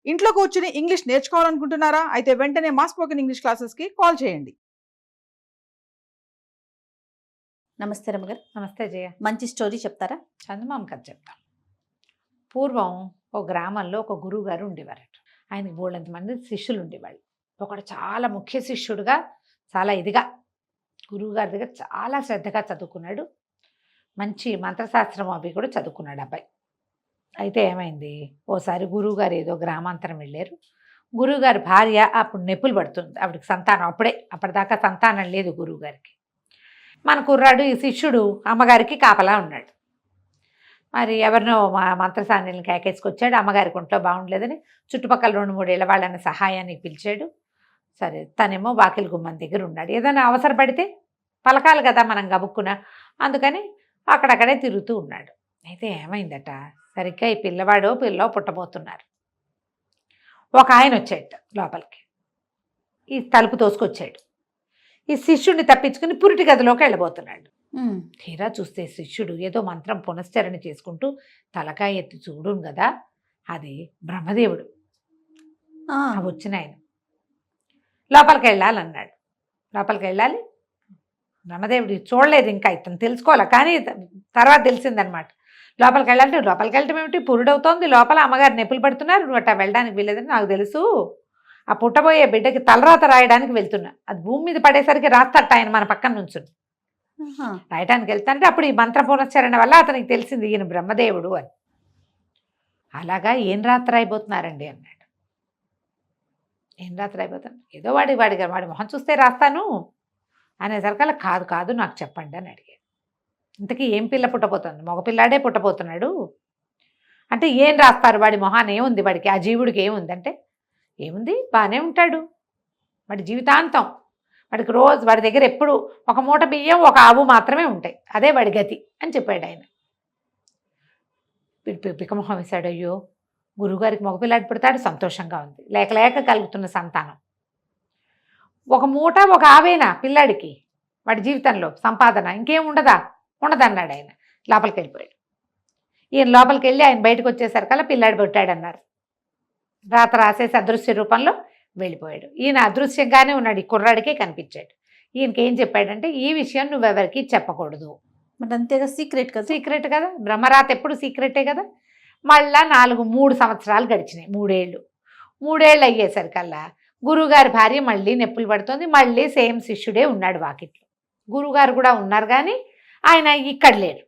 ఇంట్లో కూర్చుని ఇంగ్లీష్ నేర్చుకోవాలనుకుంటున్నారా? అయితే వెంటనే మా స్పోకెన్ ఇంగ్లీష్ క్లాసెస్‌కి కాల్ చేయండి. నమస్తే రమ్మగారు. నమస్తే జయ. మంచి స్టోరీ చెప్తారా? చందమామ కథ చెప్తాం. పూర్వం ఒక గ్రామంలో ఒక గురువు గారు ఉండేవారట. ఆయనకి బోల్డంత మంది శిష్యులు ఉండేవాళ్ళు. ఒకడు చాలా ముఖ్య శిష్యుడుగా, చాలా ఇదిగా గురువు గారి దగ్గర చాలా శ్రద్ధగా చదువుకున్నాడు. మంచి మంత్రశాస్త్రం అవి కూడా చదువుకున్నాడు అబ్బాయి. అయితే ఏమైంది, ఓసారి గురువుగారు ఏదో గ్రామాంతరం వెళ్ళారు. గురువుగారి భార్య అప్పుడు నొప్పులు పడుతుంది. ఆవిడకి సంతానం అప్పటిదాకా సంతానం లేదు గురువుగారికి. మన కుర్రాడు ఈ శిష్యుడు అమ్మగారికి కాపలా ఉన్నాడు. మరి ఎవరినో మంత్రసాన్యులను కేకేసుకొచ్చాడు. అమ్మగారికి ఒంట్లో బాగుండలేదని చుట్టుపక్కల 2-3 ఏళ్ళ వాళ్ళని సహాయానికి పిలిచాడు. సరే, తనేమో వాకిలి గుమ్మం దగ్గర ఉన్నాడు. ఏదైనా అవసరపడితే పలకాలి కదా మనం గబుక్కున, అందుకని అక్కడక్కడే తిరుగుతూ ఉన్నాడు. అయితే ఏమైందట, సరిగ్గా ఈ పిల్ల పుట్టబోతున్నారు. ఒక ఆయన వచ్చాడు లోపలికి, ఈ తలుపు తోసుకొచ్చాడు. ఈ శిష్యుడిని తప్పించుకుని పురిటి గదిలోకి వెళ్ళబోతున్నాడు. తీరా చూస్తే శిష్యుడు ఏదో మంత్రం పునశ్చరణ చేసుకుంటూ తలకాయ ఎత్తి చూడును కదా, అది బ్రహ్మదేవుడు. వచ్చిన ఆయన లోపలికి వెళ్ళాలన్నాడు. లోపలికి వెళ్ళాలి, బ్రహ్మదేవుడు చూడలేదు ఇంకా, ఇతను తెలుసుకోవాలి, కానీ తర్వాత తెలిసిందనమాట. లోపలికి వెళ్ళాలంటే లోపలికి వెళ్ళటం ఏమిటి, పురుడవుతోంది లోపల, అమ్మగారు నొప్పులు పడుతున్నారు, నువ్వు అట్టా వెళ్ళడానికి వీలేదని నాకు తెలుసు. ఆ పుట్టబోయే బిడ్డకి తలరాత రాయడానికి వెళ్తున్నా, అది భూమి మీద పడేసరికి రాస్తట ఆయన మన పక్కన నుంచుని. రాయటానికి వెళ్తానంటే అప్పుడు ఈ మంత్ర పునశ్చరణ వల్ల అతనికి తెలిసింది ఈయన బ్రహ్మదేవుడు అని. అలాగా ఏం రాత్రి అయిపోతున్నారండి అన్నాడు. ఏం రాత్రి అయిపోతాను, ఏదో వాడి మొహం చూస్తే రాస్తాను అనేసరికల్లా కాదు కాదు నాకు చెప్పండి అని అడిగాడు. ఇంతకీ ఏం పిల్ల పుట్టబోతుంది, మగపిల్లాడే పుట్టబోతున్నాడు అంటే ఏం రాస్తారు, వాడి మొహాన్ని ఏముంది, వాడికి ఆ జీవుడికి ఏముంది అంటే, ఏముంది బాగానే ఉంటాడు, వాడి జీవితాంతం వాడికి రోజు వాడి దగ్గర ఎప్పుడు ఒక మూట బియ్యం ఒక ఆవు మాత్రమే ఉంటాయి, అదే వాడి గతి అని చెప్పాడు ఆయన. పికమొహం వేశాడు. అయ్యో, గురువుగారికి మగపిల్లాడి పుడతాడు, సంతోషంగా ఉంది, లేక లేక కలుగుతున్న సంతానం. ఒక మూట ఒక ఆవేనా పిల్లాడికి వాడి జీవితంలో సంపాదన ఇంకేం ఉండదన్నాడు ఆయన. లోపలికి వెళ్ళిపోయాడు. ఈయన లోపలికి వెళ్ళి ఆయన బయటకు వచ్చేసరికల్లా పిల్లాడి పుట్టాడన్నారు. రాత రాసేసి అదృశ్య రూపంలో వెళ్ళిపోయాడు. ఈయన అదృశ్యంగానే ఉన్నాడు, ఈ కుర్రాడికే కనిపించాడు. ఈయనకి ఏం చెప్పాడంటే, ఈ విషయం నువ్వెవరికి చెప్పకూడదు. మరి అంతేగా, సీక్రెట్ కదా. సీక్రెట్ కదా, బ్రహ్మరాత ఎప్పుడు సీక్రెటే కదా. మళ్ళా 3 సంవత్సరాలు గడిచినాయి, 3 ఏళ్ళు అయ్యేసరికల్లా గురువుగారి భార్య మళ్ళీ నొప్పులు పడుతుంది. మళ్ళీ సేమ్ శిష్యుడే ఉన్నాడు వాకిట్లో. గురువుగారు కూడా ఉన్నారు కానీ ఆయన ఇక్కడ లేరు,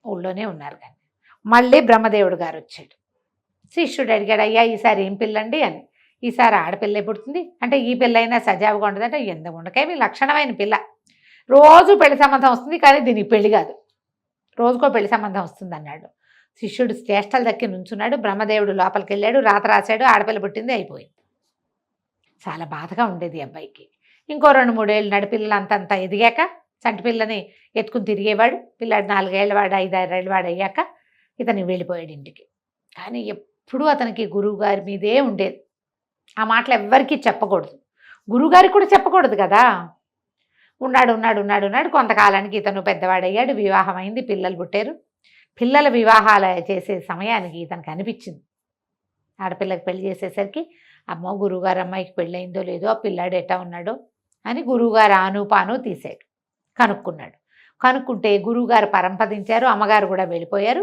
ఊళ్ళోనే ఉన్నారు. కానీ మళ్ళీ బ్రహ్మదేవుడు గారు వచ్చాడు. శిష్యుడు అడిగాడు, అయ్యా ఈసారి ఏం పిల్లండి అని. ఈసారి ఆడపిల్లే పుడుతుంది అంటే, ఈ పిల్ల అయినా సజావుగా ఉండదంటే, ఎంత ఉండకేమి లక్షణమైన పిల్ల, రోజు పెళ్లి సంబంధం వస్తుంది కానీ దీనికి పెళ్లి కాదు, రోజుకో పెళ్లి సంబంధం వస్తుంది అన్నాడు. శిష్యుడు చేష్టలు దక్కి నుంచున్నాడు. బ్రహ్మదేవుడు లోపలికి వెళ్ళాడు, రాత రాశాడు, ఆడపిల్ల పుట్టింది, అయిపోయింది. చాలా బాధగా ఉండేది అబ్బాయికి. ఇంకో 2-3 ఏళ్ళు నడిపిల్లలు అంతంతా ఎదిగాక చంటి పిల్లని ఎత్తుకుని తిరిగేవాడు. పిల్లాడు 4 ఏళ్ళ వాడు, 5-6 ఏళ్ళ వాడు అయ్యాక ఇతను వెళ్ళిపోయాడు ఇంటికి. కానీ ఎప్పుడూ అతనికి గురువుగారి మీదే ఉండేది. ఆ మాటలు ఎవ్వరికీ చెప్పకూడదు, గురువుగారికి కూడా చెప్పకూడదు కదా. ఉన్నాడు. కొంతకాలానికి ఇతను పెద్దవాడయ్యాడు, వివాహం అయింది, పిల్లలు పుట్టారు. పిల్లల వివాహాలు చేసే సమయానికి ఇతనికి అనిపించింది, ఆడపిల్లకి పెళ్లి చేసేసరికి, అమ్మో గురువుగారు అమ్మాయికి పెళ్ళయిందో లేదో, ఆ పిల్లాడు ఎట్టా ఉన్నాడో అని గురువుగారు ఆనుపాను తీసాడు. కనుక్కుంటే గురువుగారు పరంపదించారు, అమ్మగారు కూడా వెళ్ళిపోయారు.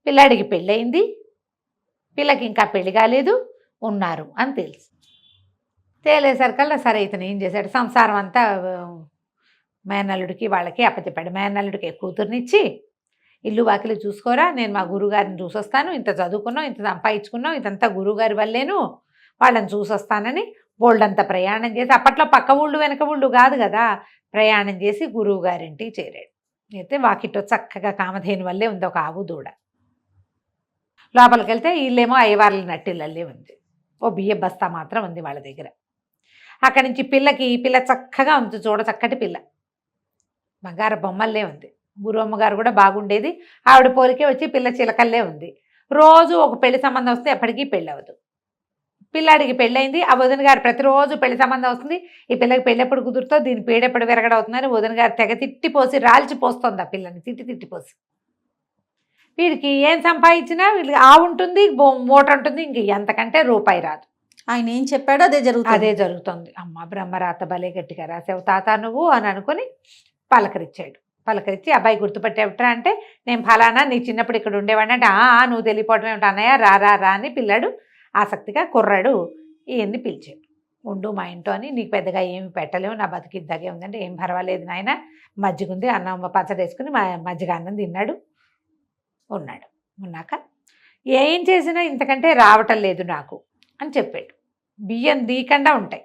పిల్లాడికి పెళ్ళయింది, పిల్లకి ఇంకా పెళ్లి కాలేదు, ఉన్నారు అని తెలుసు. తేలేసరికల్లా సరే ఇతను ఏం చేశాడు, సంసారం అంతా మేనల్లుడికి వాళ్ళకి అప్పచెప్పాడు. మేనల్లుడికి కూతుర్నిచ్చి, ఇల్లు వాకిలి చూసుకోరా, నేను మా గురువుగారిని చూసొస్తాను, ఇంత చదువుకున్నాం, ఇంత సంపాదించుకున్నాం, ఇదంతా గురువుగారి వల్లేను, వాళ్ళని చూసొస్తానని బోల్డంతా ప్రయాణం చేసి, అప్పట్లో పక్క ఊళ్ళు వెనక ఊళ్ళు కాదు కదా, ప్రయాణం చేసి గురువుగారింటికి చేరాడు. అయితే వాకిట్లో చక్కగా కామధేను వల్లే ఉంది ఒక ఆవు దూడ. లోపలికి వెళ్తే ఇల్లేమో అయ్యవార్ల నట్టిల్లే ఉంది, ఓ బియ్య బస్తా మాత్రం ఉంది వాళ్ళ దగ్గర. అక్కడి నుంచి పిల్ల చక్కగా ఉంది, చూడ చక్కటి పిల్ల, బంగారు బొమ్మల్లే ఉంది. గురువమ్మగారు కూడా బాగుండేది, ఆవిడ పోలికే వచ్చి పిల్ల చిలకల్లే ఉంది. రోజు ఒక పెళ్లి సంబంధం వస్తే ఎప్పటికీ పెళ్ళి అవ్వదు. పిల్లాడికి పెళ్ళయింది, ఆ వదిన గారు ప్రతిరోజు పెళ్లి సంబంధం వస్తుంది, ఈ పిల్లకి పెళ్ళెప్పుడు కుదురుతో, దీని పేడెప్పుడు విరగడవుతుందని వదిన గారు తెగ తిట్టిపోసి రాల్చిపోస్తుంది ఆ పిల్లని, తిట్టిపోసి. వీడికి ఏం సంపాదించినా వీళ్ళకి ఆవు ఉంటుంది, మూట ఉంటుంది, ఇంక ఎంతకంటే రూపాయి రాదు. ఆయన ఏం చెప్పాడో అదే జరుగుతుంది. అదే జరుగుతుంది. అమ్మ బ్రహ్మరాత భలే గట్టిగా రాసావు తాత నువ్వు అని అనుకుని పలకరించాడు. పలకరించి అబ్బాయి గుర్తుపట్టేవిట్రా అంటే నేను ఫలానా నీ చిన్నప్పుడు ఇక్కడ ఉండేవాడిని అంటే నువ్వు తెలియపోవటం ఏమిటి అన్నయ్య రా రా రా అని పిల్లాడు ఆసక్తిగా కుర్రాడు ఈయన్ని పిలిచాడు. ఉండు మా ఇంట్లో అని, నీకు పెద్దగా ఏమి పెట్టలేము, నా బతికి ఇద్దగే ఉందంటే ఏం పర్వాలేదు నాయన, మజ్జిగ ఉంది, అన్నం పచ్చడి వేసుకుని మజ్జిగ అన్నం తిన్నాడు. ఉన్నాడు. ఉన్నాక ఏం చేసినా ఇంతకంటే రావటం లేదు నాకు అని చెప్పాడు. బియ్యం దీకుండా ఉంటాయి,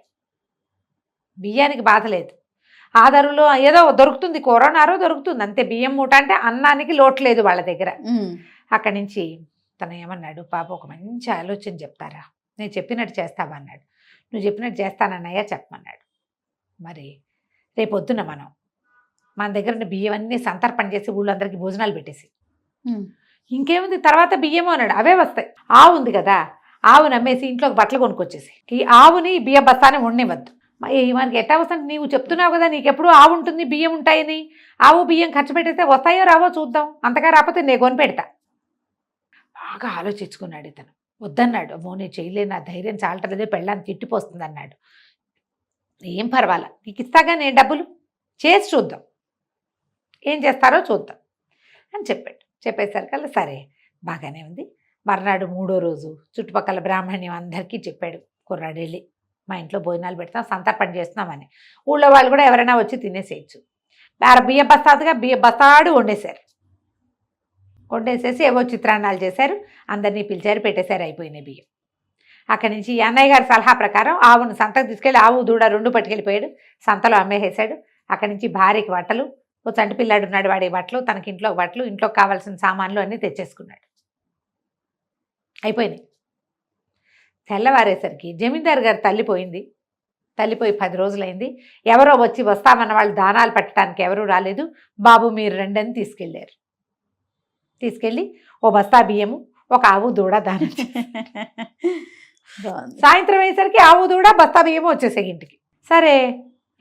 బియ్యానికి బాధ లేదు, ఆధారులో ఏదో దొరుకుతుంది, కూరనారో దొరుకుతుంది అంతే. బియ్యం మూట అంటే అన్నానికి లోటు లేదు వాళ్ళ దగ్గర. అక్కడి నుంచి తను ఏమన్నాడు, పాప ఒక మంచి ఆలోచన చెప్తారా, నేను చెప్పినట్టు చేస్తావా అన్నాడు. నువ్వు చెప్పినట్టు చేస్తానన్నయ్య చెప్పమన్నాడు. మరి రేపొద్దున మన దగ్గర బియ్యం అన్నీ సంతర్పణ చేసి ఊళ్ళందరికీ భోజనాలు పెట్టేసి ఇంకేముంది తర్వాత బియ్యము అన్నాడు, అవే వస్తాయి. ఆవు ఉంది కదా, ఆవు నమ్మేసి ఇంట్లోకి బట్టలు కొనుక్కొచ్చేసి ఈ ఆవుని బియ్య బస్తానే ఉండనివ్వద్దు. మనకి ఎట్టా వస్తుంది, నీవు చెప్తున్నావు కదా నీకెప్పుడు ఆవు ఉంటుంది బియ్యం ఉంటాయని, ఆవు బియ్యం ఖర్చు పెట్టేస్తే వస్తాయో రావో చూద్దాం, అంతగా రాకపోతే నేను కొని పెడతా. బాగా ఆలోచించుకున్నాడు ఇతను. వద్దన్నాడు, అమ్మో నేను చేయలేను, నా ధైర్యం చాలటలేదే, పెళ్ళాన్ని తిట్టిపోస్తుంది అన్నాడు. ఏం పర్వాలా, నీకు ఇస్తాగా నేను డబ్బులు, చేసి చూద్దాం, ఏం చేస్తారో చూద్దాం అని చెప్పాడు. చెప్పేసరికల్లా సరే బాగానే ఉంది. మర్నాడు 3వ రోజు చుట్టుపక్కల బ్రాహ్మణ్యం అందరికీ చెప్పాడు కుర్రాడు వెళ్ళి, మా ఇంట్లో భోజనాలు పెడతాం, సంతర్పణ చేస్తున్నామని. ఊళ్ళో వాళ్ళు కూడా ఎవరైనా వచ్చి తినేసేయచ్చు. బియ్య బస్తాదుగా బియ్య బస్తాడు వండేశారు. వండేసేసి ఏవో చిత్రాన్నాలు చేశారు, అందరినీ పిలిచారు, పెట్టేశారు, అయిపోయినాయి బియ్యం. అక్కడి నుంచి అన్నయ్య గారి సలహా ప్రకారం ఆవును సంతకు తీసుకెళ్ళి ఆవు దూడ 2 పట్టుకెళ్ళిపోయాడు, సంతలో అమ్మేసేసాడు. అక్కడి నుంచి భార్యకి బట్టలు, ఓ చంటి పిల్లాడు ఉన్నాడు, వాడి బట్టలు, తనకి ఇంట్లో బట్టలు, ఇంట్లోకి కావాల్సిన సామాన్లు అన్నీ తెచ్చేసుకున్నాడు. అయిపోయినాయి. తెల్లవారేసరికి జమీందారు గారు తల్లిపోయింది. తల్లిపోయి 10 రోజులైంది. ఎవరో వచ్చి వస్తామన్న వాళ్ళు దానాలు పెట్టడానికి ఎవరూ రాలేదు. బాబు మీరు రండని తీసుకెళ్ళారు. తీసుకెళ్ళి ఓ బస్తా బియ్యము, ఒక ఆవు దూడ దానం. సాయంత్రం అయ్యేసరికి ఆవు దూడ బస్తా బియ్యము వచ్చేసాయి ఇంటికి. సరే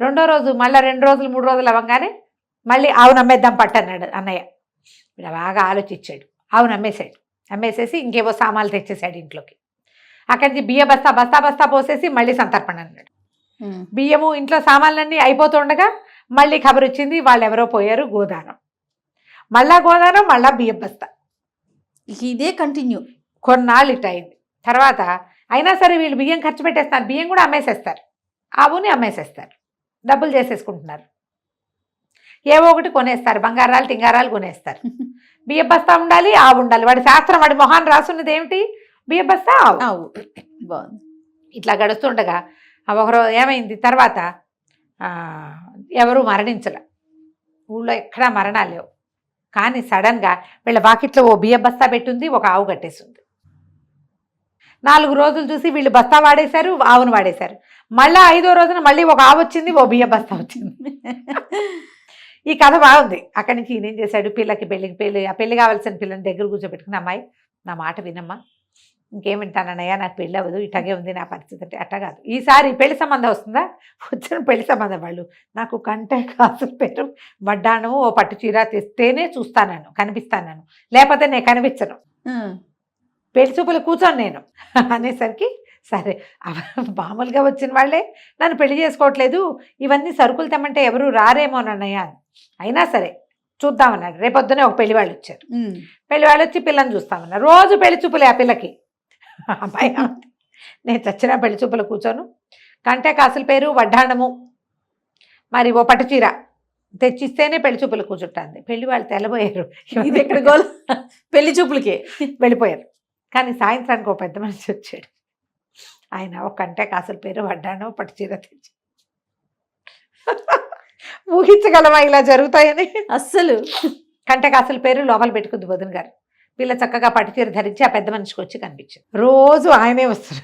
2వ రోజు మళ్ళీ 2 రోజులు 3 రోజులు అవ్వగానే మళ్ళీ ఆవును అమ్మేద్దాం పట్టన్నాడు అన్నయ్య. ఇలా బాగా ఆలోచించాడు, ఆవును అమ్మేశాడు. అమ్మేసేసి ఇంకేవో సామాన్లు తెచ్చేసాడు ఇంట్లోకి. అక్కడి నుంచి బియ్య బస్తా బస్తా బస్తా పోసేసి మళ్ళీ సంతర్పణ అన్నాడు. బియ్యము ఇంట్లో సామాన్లన్నీ అయిపోతుండగా మళ్ళీ కబురు వచ్చింది, వాళ్ళు ఎవరో పోయారు, గోదానం. మళ్ళా గోదానం, మళ్ళా బియ్యం బస్తా. ఇదే కంటిన్యూ కొన్నాళ్ళు ఇట్ అయింది. తర్వాత అయినా సరే వీళ్ళు బియ్యం ఖర్చు పెట్టేస్తారు, బియ్యం కూడా అమ్మేసేస్తారు, ఆవుని అమ్మేసేస్తారు, డబ్బులు చేసేసుకుంటున్నారు, ఏవో ఒకటి కొనేస్తారు, బంగారాలు టింగారాలు కొనేస్తారు. బియ్య బస్తా ఉండాలి, ఆవు ఉండాలి. వాడి శాస్త్రం, వాడి మొహాన్ని రాసున్నది ఏమిటి, బియ్య బస్తా ఆవు. బాగుంది. ఇట్లా గడుస్తుండగా ఒకరోజు ఏమైంది, తర్వాత ఎవరు మరణించలే, ఊళ్ళో ఎక్కడా మరణాలు లేవు. కానీ సడన్గా వీళ్ళ బాకెట్లో ఓ బియ్య బస్తా పెట్టుంది, ఒక ఆవు కట్టేసింది. 4 రోజులు చూసి వీళ్ళు బస్తా వాడేశారు, ఆవును వాడేశారు. మళ్ళీ 5వ రోజున మళ్ళీ ఒక ఆవు వచ్చింది, ఓ బియ్య బస్తా వచ్చింది. ఈ కథ బాగుంది. అక్కడి నుంచి ఈయన ఏం చేశాడు, పెళ్లి కావాల్సిన పిల్లని దగ్గర కూర్చోబెట్టుకుని, అమ్మాయి నా మాట వినమ్మా, ఇంకేం వింటానన్నయ్యా, నాకు పెళ్ళి అవ్వదు, ఇట్లాగే ఉంది నా పరిస్థితి అంటే. అట్లా కాదు, ఈసారి పెళ్లి సంబంధం వస్తుందా, వచ్చిన పెళ్లి సంబంధం వాళ్ళు నాకు కంటే కాసుల పేరు వడ్డాణము ఓ పట్టు చీర తెస్తేనే చూస్తాను, కనిపిస్తాను, లేకపోతే నేను కనిపించను, పెళ్లి చూపులు కూర్చోను నేను అనేసరికి, సరే మామూలుగా వచ్చిన వాళ్ళే నన్ను పెళ్లి చేసుకోవట్లేదు, ఇవన్నీ సరుకులు తెమ్మంటే ఎవరు రారేమోనన్నయ్య, అయినా సరే చూద్దామన్నాడు. రేపొద్దునే ఒక పెళ్లి వాళ్ళు వచ్చారు. పెళ్లి వాళ్ళు వచ్చి పిల్లని చూస్తామన్నారు. రోజు పెళ్లి చూపులే ఆ పిల్లకి. అమ్మాయి నేను చచ్చిన పెళ్లి చూపులు కూర్చోను, కంటే కాసుల పేరు వడ్డాణము మరి ఓ పట్టు చీర తెచ్చిస్తేనే పెళ్లి చూపులు కూర్చుంటుంది. పెళ్లి వాళ్ళు తెల్లబోయారు, ఇది ఎక్కడ గోల్, పెళ్లి చూపులకే వెళ్ళిపోయారు. కానీ సాయంత్రానికి ఒక పెద్ద మనిషి వచ్చాడు. ఆయన ఒక కంటే కాసుల పేరు వడ్డాణం పట్టు చీర తెచ్చి, ఊహించగలమా ఇలా జరుగుతాయని? అస్సలు. కంటే కాసుల పేరు లోపల పెట్టుకుంది వదిన గారు. పిల్ల చక్కగా పట్టు చీర ధరించి ఆ పెద్ద మనిషికి వచ్చి కనిపించారు. రోజు ఆయనే వస్తున్నారు.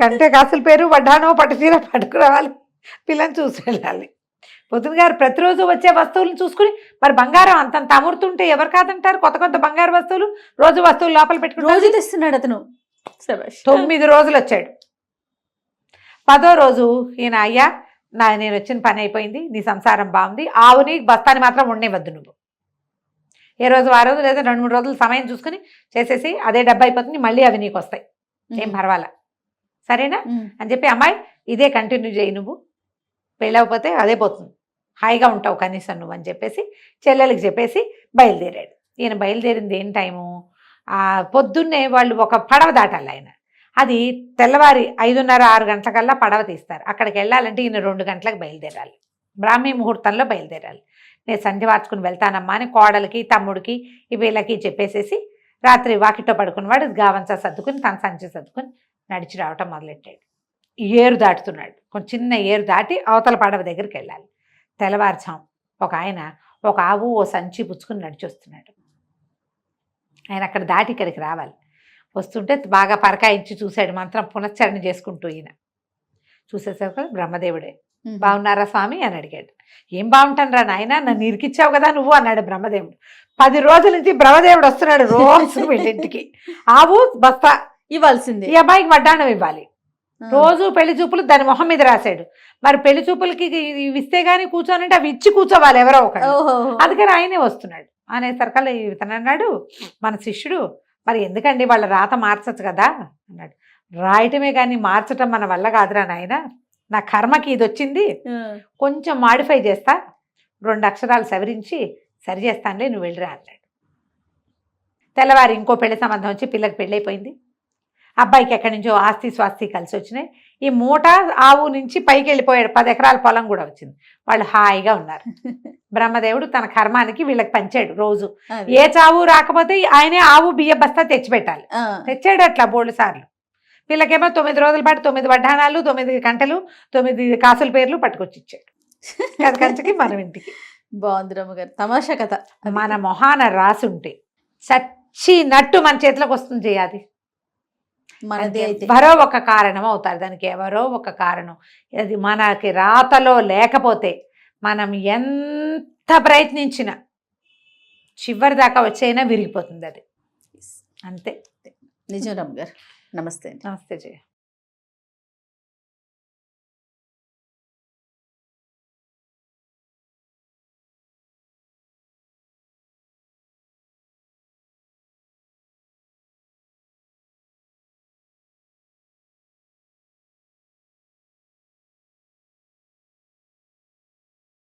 కంటే కాసుల పేరు వడ్డానో పట్టు చీర పట్టుకురావాలి, పిల్లని చూసి వెళ్ళాలి. వదిన గారు ప్రతిరోజు వచ్చే వస్తువులను చూసుకుని, మరి బంగారం అంతంత అమృతుంటే ఎవరు కాదంటారు, కొత్త కొత్త బంగారు వస్తువులు రోజు వస్తువులు లోపల పెట్టుకుని రోజు తెస్తున్నాడు అతను. 9 రోజులు వచ్చాడు. 10వ రోజు ఈయన, అయ్యా నేను వచ్చిన పని అయిపోయింది, నీ సంసారం బాగుంది, ఆవుని బస్తాని మాత్రం ఉండేవద్దు నువ్వు. ఏ రోజు ఆ రోజు లేదా 2-3 రోజులు సమయం చూసుకుని చేసేసి అదే డబ్బు అయిపోతుంది, మళ్ళీ అవి నీకు వస్తాయి, ఏం పర్వాలా, సరేనా అని చెప్పి అమ్మాయి ఇదే కంటిన్యూ చేయి, నువ్వు పెళ్ళవకపోతే అదే పోతుంది, హాయిగా ఉంటావు కనీసం నువ్వు అని చెప్పేసి చెల్లెలకి చెప్పేసి బయలుదేరాడు. ఈయన బయలుదేరింది ఏం టైము, పొద్దున్నే వాళ్ళు ఒక పడవ దాటాలి ఆయన. అది తెల్లవారి 5:30-6 గంటలకల్లా పడవ తీస్తారు. అక్కడికి వెళ్ళాలంటే ఈయన 2 గంటలకు బయలుదేరాలి, బ్రాహ్మీ ముహూర్తంలో బయలుదేరాలి. నేను సంధి వార్చుకుని వెళ్తానమ్మా అని కోడలికి తమ్ముడికి వీళ్ళకి చెప్పేసేసి రాత్రి వాకిట్లో పడుకున్నవాడు గావంచా సర్దుకుని తన సంచి సర్దుకుని నడిచి రావటం మొదలెట్టాడు. ఏరు దాటుతున్నాడు, కొంచెం చిన్న ఏరు దాటి అవతల పడవ దగ్గరికి వెళ్ళాలి. తెల్లవారుచాం ఒక ఆయన ఒక ఆవు ఓ సంచి పుచ్చుకుని నడిచి వస్తున్నాడు. ఆయన అక్కడ దాటి ఇక్కడికి రావాలి. వస్తుంటే బాగా పరకాయించి చూశాడు, మంత్రం పునశ్చరణ చేసుకుంటూ. ఈయన చూసేసరికి బ్రహ్మదేవుడే. బాగున్నారా స్వామి అని అడిగాడు. ఏం బాగుంటాను రా నాయన, నన్ను ఇరికిచ్చావు కదా నువ్వు అన్నాడు బ్రహ్మదేవుడు. 10 రోజుల నుంచి బ్రహ్మదేవుడు వస్తున్నాడు రోజు వీళ్ళింటికి. ఆవు బస్తా ఇవ్వాల్సింది, ఈ అబ్బాయికి వడ్డాణం ఇవ్వాలి. రోజు పెళ్లి చూపులు దాని మొహం మీద రాశాడు. మరి పెళ్లి చూపులకి ఇవి ఇస్తే గానీ కూర్చోనంటే అవి ఇచ్చి కూర్చోవాలి ఎవరో ఒకరు, అందుకని ఆయనే వస్తున్నాడు. అనేసరికల్లా ఇతను అన్నాడు, మన శిష్యుడు, మరి ఎందుకండి వాళ్ళ రాత మార్చచ్చు కదా అన్నాడు. రాయటమే కానీ మార్చటం మన వల్ల కాదురా నాయన, నా కర్మకి ఇది వచ్చింది, కొంచెం మాడిఫై చేస్తా, 2 అక్షరాలు సవరించి సరి చేస్తానులే, నువ్వు వెళ్ళిరా అన్నాడు. తెల్లవారి ఇంకో పెళ్లి సంబంధం వచ్చి పిల్లకి పెళ్ళైపోయింది. అబ్బాయికి ఎక్కడి నుంచో ఆస్తి స్వాస్తి కలిసి వచ్చినాయి. ఈ మూట ఆవు నుంచి పైకి వెళ్ళిపోయాడు, 10 ఎకరాల పొలం కూడా వచ్చింది. వాళ్ళు హాయిగా ఉన్నారు. బ్రహ్మదేవుడు తన కర్మానికి వీళ్ళకి పంచాడు. రోజు ఏ చావు రాకపోతే ఆయనే ఆవు బియ్య బస్తా తెచ్చిపెట్టాలి. తెచ్చాడు అట్లా 3 సార్లు. వీళ్ళకేమో 9 రోజుల పాటు 9 వడ్డాణాలు, 9 గంటలు, 9 కాసుల పేర్లు పట్టుకొచ్చి ఇచ్చాడు. అది కంచకి మనం ఇంటికి. బాగుంది రమ్మగారు, తమాషా కథ. మన మొహాన రాసుంటే చచ్చినట్టు మన చేతిలోకి వస్తుంది చేయాలి. ఎవరో ఒక కారణం అవుతారు దానికి, ఎవరో ఒక కారణం. అది మనకి రాతలో లేకపోతే మనం ఎంత ప్రయత్నించినా చివరి దాకా వచ్చైనా విరిగిపోతుంది అది, అంతే. నిజం రమ్మగారు. నమస్తే. నమస్తే జయ.